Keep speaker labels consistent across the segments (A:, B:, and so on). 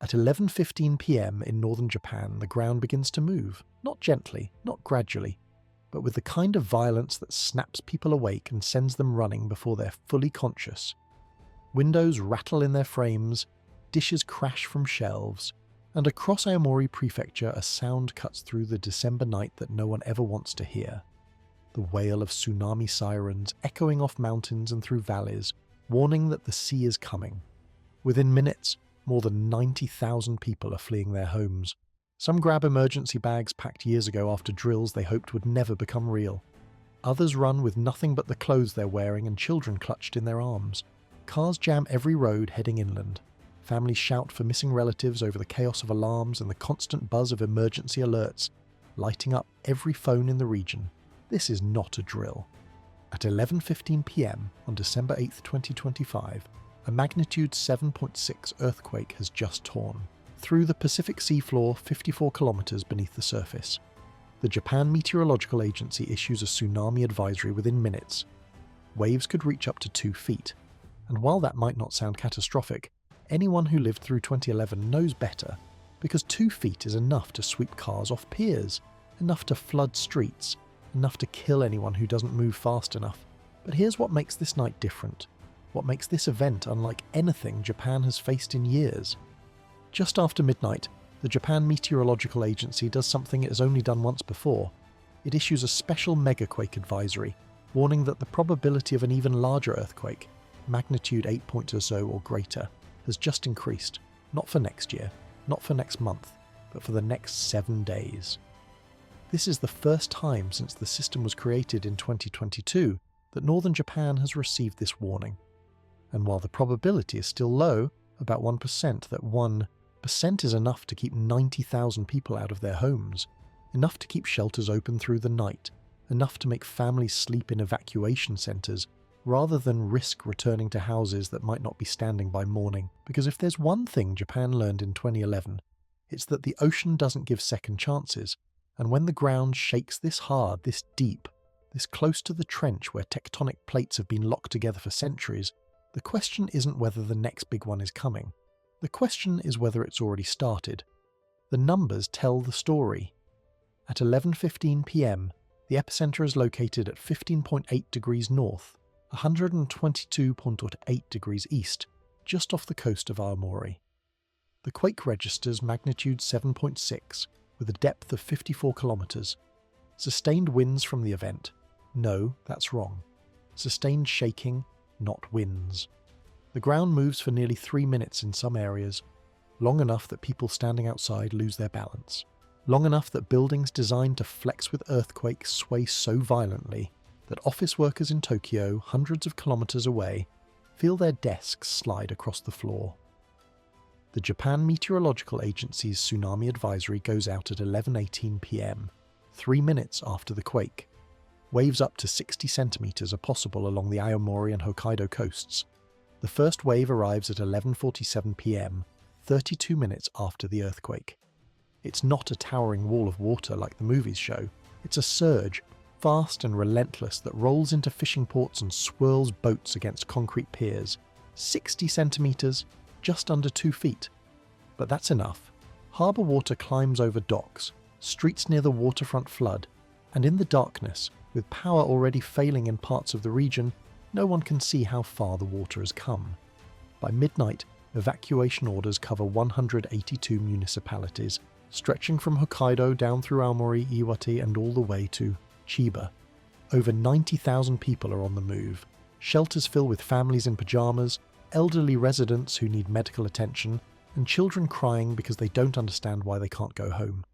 A: At 11:15 p.m. in northern Japan, the ground begins to move, not gently, not gradually, but with the kind of violence that snaps people awake and sends them running before they're fully conscious. Windows rattle in their frames, dishes crash from shelves, and across Aomori Prefecture a sound cuts through the December night that no one ever wants to hear. The wail of tsunami sirens echoing off mountains and through valleys, warning that the sea is coming. Within minutes, more than 90,000 people are fleeing their homes. Some grab emergency bags packed years ago after drills they hoped would never become real. Others run with nothing but the clothes they're wearing and children clutched in their arms. Cars jam every road heading inland. Families shout for missing relatives over the chaos of alarms and the constant buzz of emergency alerts, lighting up every phone in the region. This is not a drill. At 11:15 p.m. on December 8, 2025, a magnitude 7.6 earthquake has just torn through the Pacific seafloor 54 kilometers beneath the surface. The Japan Meteorological Agency issues a tsunami advisory within minutes. Waves could reach up to 2 feet, and while that might not sound catastrophic, anyone who lived through 2011 knows better, because 2 feet is enough to sweep cars off piers, enough to flood streets, enough to kill anyone who doesn't move fast enough. But here's what makes this night different. What makes this event unlike anything Japan has faced in years. Just after midnight, the Japan Meteorological Agency does something it has only done once before. It issues a special megaquake advisory, warning that the probability of an even larger earthquake, magnitude 8 or so or greater, has just increased, not for next year, not for next month, but for the next 7 days. This is the first time since the system was created in 2022 that northern Japan has received this warning. And while the probability is still low, about 1%, that 1% is enough to keep 90,000 people out of their homes, enough to keep shelters open through the night, enough to make families sleep in evacuation centres, rather than risk returning to houses that might not be standing by morning. Because if there's one thing Japan learned in 2011, it's that the ocean doesn't give second chances, and when the ground shakes this hard, this deep, this close to the trench where tectonic plates have been locked together for centuries, the question isn't whether the next big one is coming. The question is whether it's already started. The numbers tell the story. At 11:15 p.m, the epicenter is located at 15.8 degrees north, 122.8 degrees east, just off the coast of Aomori. The quake registers magnitude 7.6, with a depth of 54 kilometers. Sustained winds from the event? No, that's wrong. Sustained shaking, not winds. The ground moves for nearly 3 minutes in some areas, long enough that people standing outside lose their balance, long enough that buildings designed to flex with earthquakes sway so violently that office workers in Tokyo, hundreds of kilometers away, feel their desks slide across the floor. The Japan Meteorological Agency's tsunami advisory goes out at 11:18 p.m, 3 minutes after the quake. Waves up to 60 centimeters are possible along the Aomori and Hokkaido coasts. The first wave arrives at 11:47 p.m, 32 minutes after the earthquake. It's not a towering wall of water like the movies show. It's a surge, fast and relentless, that rolls into fishing ports and swirls boats against concrete piers. 60 centimeters, just under 2 feet. But that's enough. Harbour water climbs over docks, streets near the waterfront flood, and in the darkness, with power already failing in parts of the region, no one can see how far the water has come. By midnight, evacuation orders cover 182 municipalities, stretching from Hokkaido down through Aomori, Iwate and all the way to Chiba. Over 90,000 people are on the move. Shelters fill with families in pyjamas, elderly residents who need medical attention, and children crying because they don't understand why they can't go home.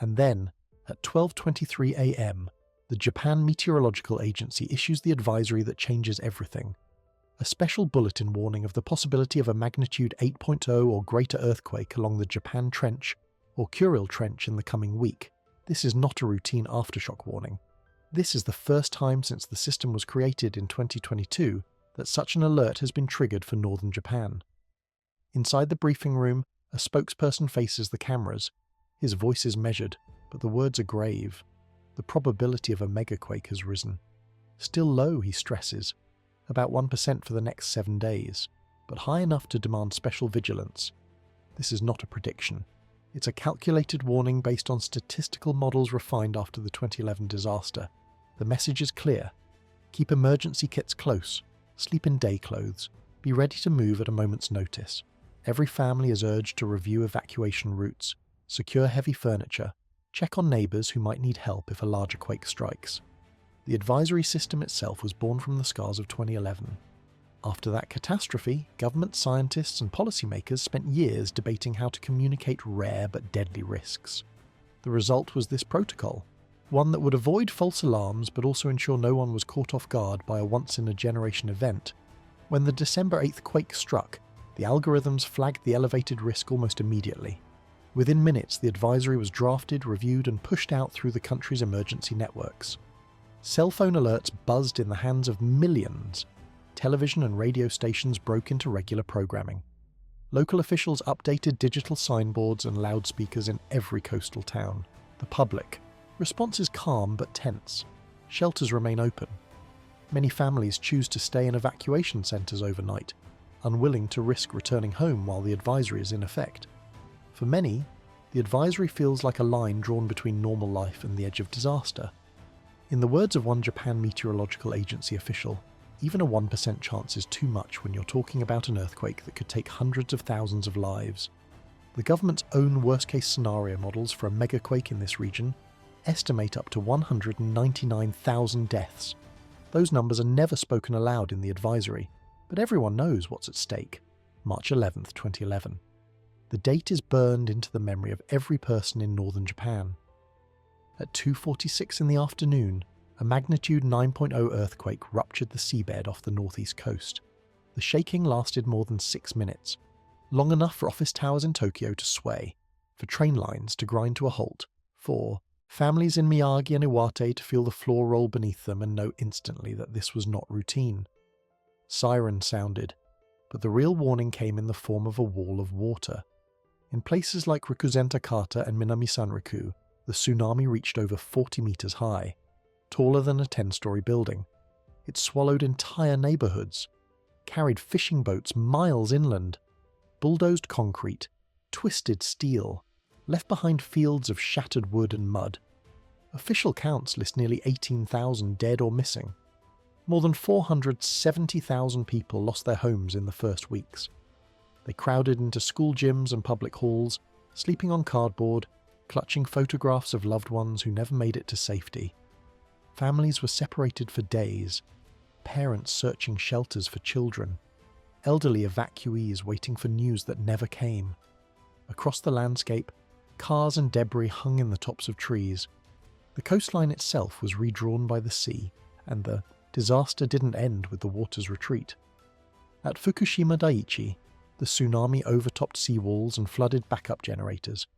A: And then, at 12:23 a.m, the Japan Meteorological Agency issues the advisory that changes everything. A special bulletin warning of the possibility of a magnitude 8.0 or greater earthquake along the Japan Trench or Kuril Trench in the coming week. This is not a routine aftershock warning. This is the first time since the system was created in 2022 that such an alert has been triggered for northern Japan. Inside the briefing room, a spokesperson faces the cameras. His voice is measured, but the words are grave. The probability of a megaquake has risen. Still low, he stresses, about 1% for the next 7 days, but high enough to demand special vigilance. This is not a prediction. It's a calculated warning based on statistical models refined after the 2011 disaster. The message is clear. Keep emergency kits close. Sleep in day clothes. Be ready to move at a moment's notice. Every family is urged to review evacuation routes, secure heavy furniture, check on neighbours who might need help if a larger quake strikes. The advisory system itself was born from the scars of 2011. After that catastrophe, government scientists and policymakers spent years debating how to communicate rare but deadly risks. The result was this protocol, one that would avoid false alarms but also ensure no one was caught off guard by a once-in-a-generation event. When the December 8th quake struck, the algorithms flagged the elevated risk almost immediately. Within minutes, the advisory was drafted, reviewed, and pushed out through the country's emergency networks. Cell phone alerts buzzed in the hands of millions. Television and radio stations broke into regular programming. Local officials updated digital signboards and loudspeakers in every coastal town. The public. Response is calm but tense. Shelters remain open. Many families choose to stay in evacuation centres overnight, unwilling to risk returning home while the advisory is in effect. For many, the advisory feels like a line drawn between normal life and the edge of disaster. In the words of one Japan Meteorological Agency official, even a 1% chance is too much when you're talking about an earthquake that could take hundreds of thousands of lives. The government's own worst-case scenario models for a megaquake in this region estimate up to 199,000 deaths. Those numbers are never spoken aloud in the advisory, but everyone knows what's at stake. March 11th, 2011. The date is burned into the memory of every person in northern Japan. At 2:46 in the afternoon, a magnitude 9.0 earthquake ruptured the seabed off the northeast coast. The shaking lasted more than 6 minutes, long enough for office towers in Tokyo to sway, for train lines to grind to a halt, for families in Miyagi and Iwate to feel the floor roll beneath them and know instantly that this was not routine. Sirens sounded, but the real warning came in the form of a wall of water. In places like Rikuzen Takata and Minami Sanriku, the tsunami reached over 40 meters high, taller than a 10-story building. It swallowed entire neighborhoods, carried fishing boats miles inland, bulldozed concrete, twisted steel, left behind fields of shattered wood and mud. Official counts list nearly 18,000 dead or missing. More than 470,000 people lost their homes in the first weeks. They crowded into school gyms and public halls, sleeping on cardboard, clutching photographs of loved ones who never made it to safety. Families were separated for days, parents searching shelters for children, elderly evacuees waiting for news that never came. Across the landscape, cars and debris hung in the tops of trees. The coastline itself was redrawn by the sea, and the disaster didn't end with the water's retreat. At Fukushima Daiichi, the tsunami overtopped seawalls and flooded backup generators.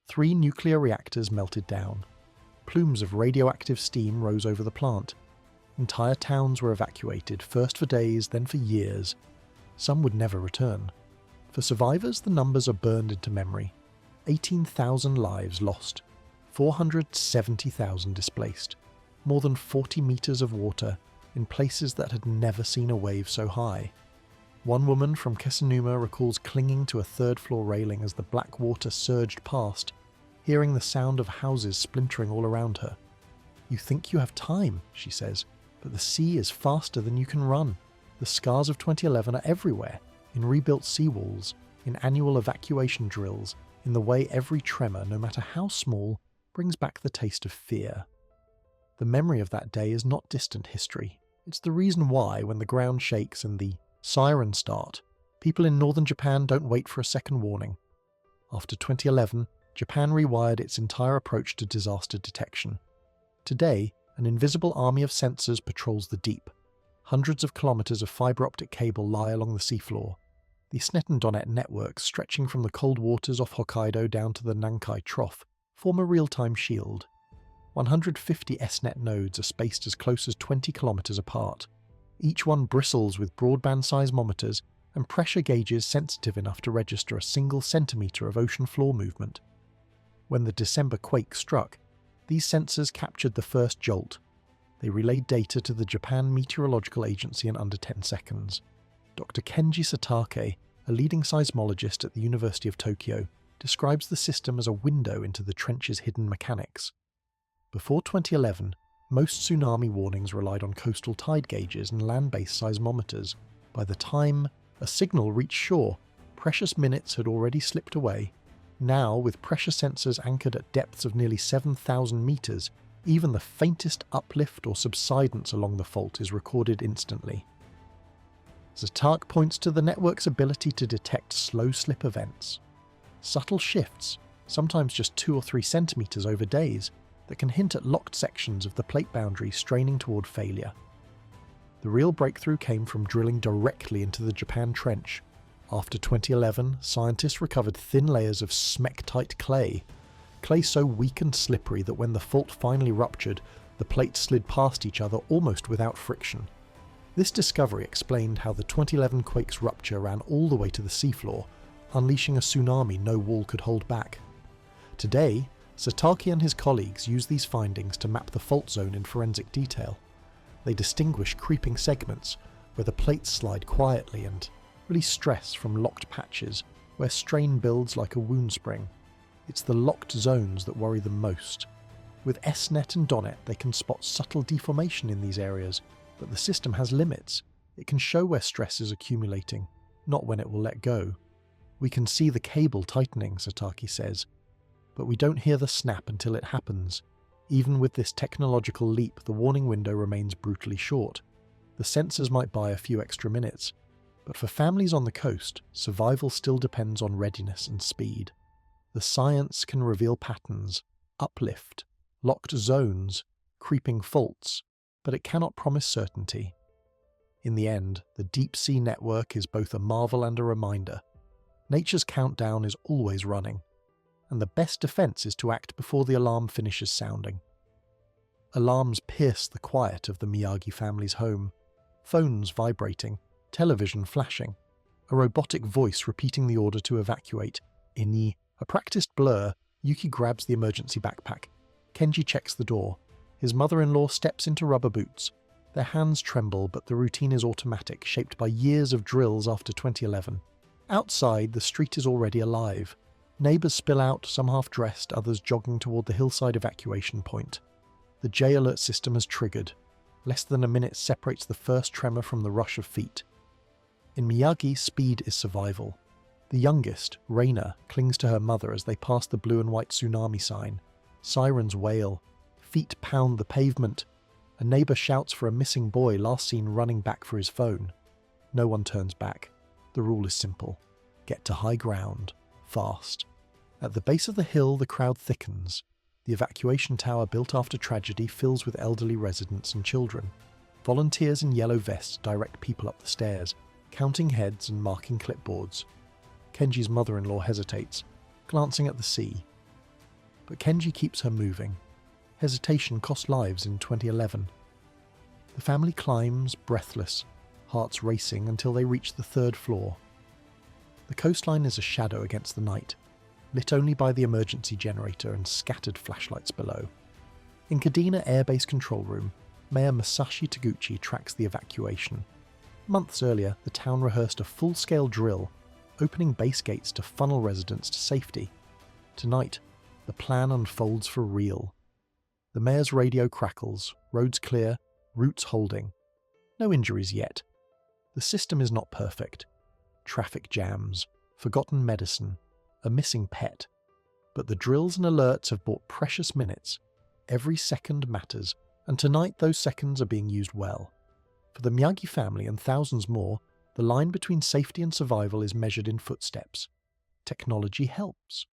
A: 3 nuclear reactors melted down. Plumes of radioactive steam rose over the plant. Entire towns were evacuated, first for days, then for years. Some would never return. For survivors, the numbers are burned into memory. 18,000 lives lost, 470,000 displaced, more than 40 meters of water in places that had never seen a wave so high. One woman from Kesanuma recalls clinging to a third-floor railing as the black water surged past, hearing the sound of houses splintering all around her. "You think you have time," she says, "but the sea is faster than you can run. The scars of 2011 are everywhere, in rebuilt seawalls, in annual evacuation drills, in the way every tremor, no matter how small, brings back the taste of fear." The memory of that day is not distant history. It's the reason why, when the ground shakes and the sirens start, people in northern Japan don't wait for a second warning. After 2011, Japan rewired its entire approach to disaster detection. Today, an invisible army of sensors patrols the deep. Hundreds of kilometers of fiber-optic cable lie along the seafloor. The SNET and DONET networks, stretching from the cold waters off Hokkaido down to the Nankai Trough, form a real-time shield. 150 SNET nodes are spaced as close as 20 kilometers apart. Each one bristles with broadband seismometers and pressure gauges sensitive enough to register a single centimeter of ocean floor movement. When the December quake struck, these sensors captured the first jolt. They relayed data to the Japan Meteorological Agency in under 10 seconds. Dr. Kenji Satake, a leading seismologist at the University of Tokyo, describes the system as a window into the trench's hidden mechanics. Before 2011, most tsunami warnings relied on coastal tide gauges and land-based seismometers. By the time a signal reached shore, precious minutes had already slipped away. Now, with pressure sensors anchored at depths of nearly 7,000 meters, even the faintest uplift or subsidence along the fault is recorded instantly. Satake points to the network's ability to detect slow slip events. Subtle shifts, sometimes just 2 or 3 centimeters over days, that can hint at locked sections of the plate boundary straining toward failure. The real breakthrough came from drilling directly into the Japan Trench. After 2011, scientists recovered thin layers of smec-tight clay so weak and slippery that when the fault finally ruptured, the plates slid past each other almost without friction. This discovery explained how the 2011 quake's rupture ran all the way to the seafloor, unleashing a tsunami no wall could hold back. Today, Satake and his colleagues use these findings to map the fault zone in forensic detail. They distinguish creeping segments, where the plates slide quietly, and release stress from locked patches, where strain builds like a wound spring. It's the locked zones that worry them most. With SNet and DONET, they can spot subtle deformation in these areas, but the system has limits. It can show where stress is accumulating, not when it will let go. We can see the cable tightening, Satake says, but we don't hear the snap until it happens. Even with this technological leap, the warning window remains brutally short. The sensors might buy a few extra minutes, but for families on the coast, survival still depends on readiness and speed. The science can reveal patterns, uplift, locked zones, creeping faults, but it cannot promise certainty. In the end, the deep-sea network is both a marvel and a reminder. Nature's countdown is always running, and the best defense is to act before the alarm finishes sounding. Alarms pierce the quiet of the Miyagi family's home, phones vibrating, television flashing, a robotic voice repeating the order to evacuate. Ini. A practiced blur, Yuki grabs the emergency backpack. Kenji checks the door. His mother-in-law steps into rubber boots. Their hands tremble, but the routine is automatic, shaped by years of drills after 2011. Outside, the street is already alive. Neighbours spill out, some half-dressed, others jogging toward the hillside evacuation point. The J-alert system has triggered. Less than a minute separates the first tremor from the rush of feet. In Miyagi, speed is survival. The youngest, Reina, clings to her mother as they pass the blue and white tsunami sign. Sirens wail. Feet pound the pavement. A neighbour shouts for a missing boy last seen running back for his phone. No one turns back. The rule is simple. Get to high ground. Fast. At the base of the hill, the crowd thickens. The evacuation tower built after tragedy fills with elderly residents and children. Volunteers in yellow vests direct people up the stairs, counting heads and marking clipboards. Kenji's mother-in-law hesitates, glancing at the sea. But Kenji keeps her moving. Hesitation cost lives in 2011. The family climbs, breathless, hearts racing until they reach the 3rd floor. The coastline is a shadow against the night, lit only by the emergency generator and scattered flashlights below. In Kadena Air Base Control Room, Mayor Masashi Taguchi tracks the evacuation. Months earlier, the town rehearsed a full-scale drill, opening base gates to funnel residents to safety. Tonight, the plan unfolds for real. The mayor's radio crackles, roads clear, routes holding. No injuries yet. The system is not perfect. Traffic jams, forgotten medicine, a missing pet. But the drills and alerts have bought precious minutes. Every second matters, and tonight those seconds are being used well. For the Miyagi family and thousands more, the line between safety and survival is measured in footsteps. Technology helps.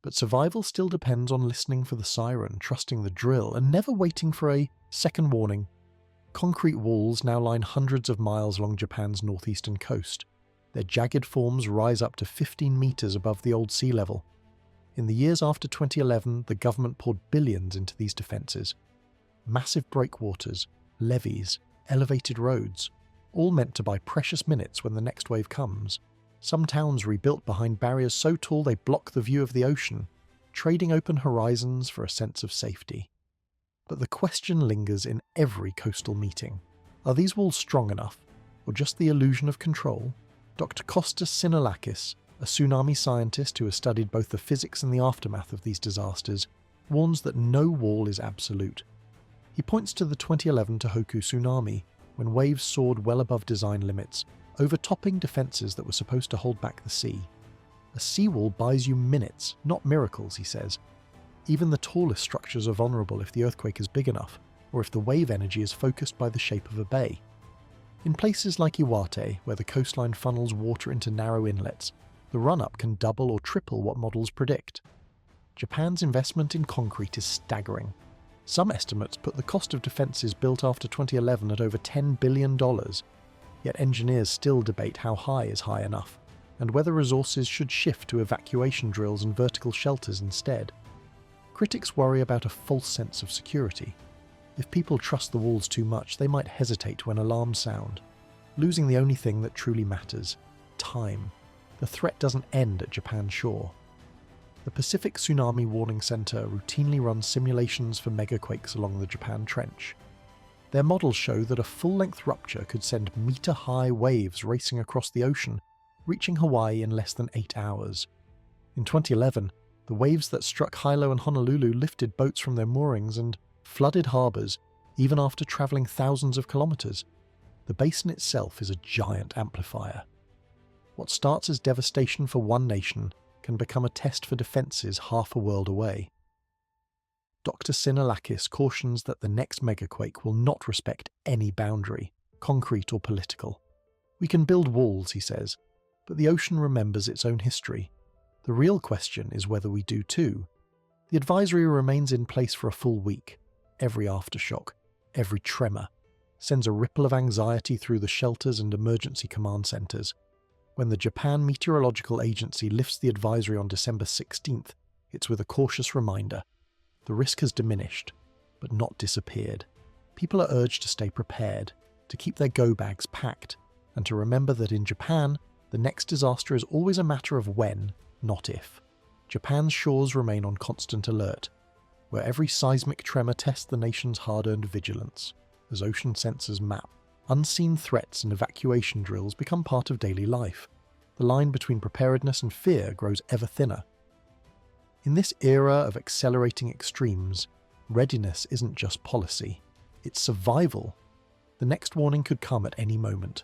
A: But survival still depends on listening for the siren, trusting the drill, and never waiting for a second warning. Concrete walls now line hundreds of miles along Japan's northeastern coast. Their jagged forms rise up to 15 meters above the old sea level. In the years after 2011, the government poured billions into these defences. Massive breakwaters, levees, elevated roads, all meant to buy precious minutes when the next wave comes. Some towns rebuilt behind barriers so tall they block the view of the ocean, trading open horizons for a sense of safety. But the question lingers in every coastal meeting. Are these walls strong enough, or just the illusion of control? Dr. Costas Synolakis, a tsunami scientist who has studied both the physics and the aftermath of these disasters, warns that no wall is absolute. He points to the 2011 Tohoku tsunami, when waves soared well above design limits, overtopping defences that were supposed to hold back the sea. A seawall buys you minutes, not miracles, he says. Even the tallest structures are vulnerable if the earthquake is big enough, or if the wave energy is focused by the shape of a bay. In places like Iwate, where the coastline funnels water into narrow inlets, the run-up can double or triple what models predict. Japan's investment in concrete is staggering. Some estimates put the cost of defences built after 2011 at over $10 billion, yet engineers still debate how high is high enough, and whether resources should shift to evacuation drills and vertical shelters instead. Critics worry about a false sense of security. If people trust the walls too much, they might hesitate when alarms sound, losing the only thing that truly matters: time. The threat doesn't end at Japan's shore. The Pacific Tsunami Warning Center routinely runs simulations for megaquakes along the Japan Trench. Their models show that a full-length rupture could send meter-high waves racing across the ocean, reaching Hawaii in less than 8 hours. In 2011, the waves that struck Hilo and Honolulu lifted boats from their moorings and flooded harbours, even after travelling thousands of kilometres. The basin itself is a giant amplifier. What starts as devastation for one nation can become a test for defences half a world away. Dr. Synolakis cautions that the next megaquake will not respect any boundary, concrete or political. We can build walls, he says, but the ocean remembers its own history. The real question is whether we do too. The advisory remains in place for a full week. Every aftershock, every tremor, sends a ripple of anxiety through the shelters and emergency command centres. When the Japan Meteorological Agency lifts the advisory on December 16th, it's with a cautious reminder. The risk has diminished, but not disappeared. People are urged to stay prepared, to keep their go bags packed, and to remember that in Japan, the next disaster is always a matter of when, not if. Japan's shores remain on constant alert, where every seismic tremor tests the nation's hard-earned vigilance. As ocean sensors map, unseen threats and evacuation drills become part of daily life. The line between preparedness and fear grows ever thinner. In this era of accelerating extremes, readiness isn't just policy, it's survival. The next warning could come at any moment,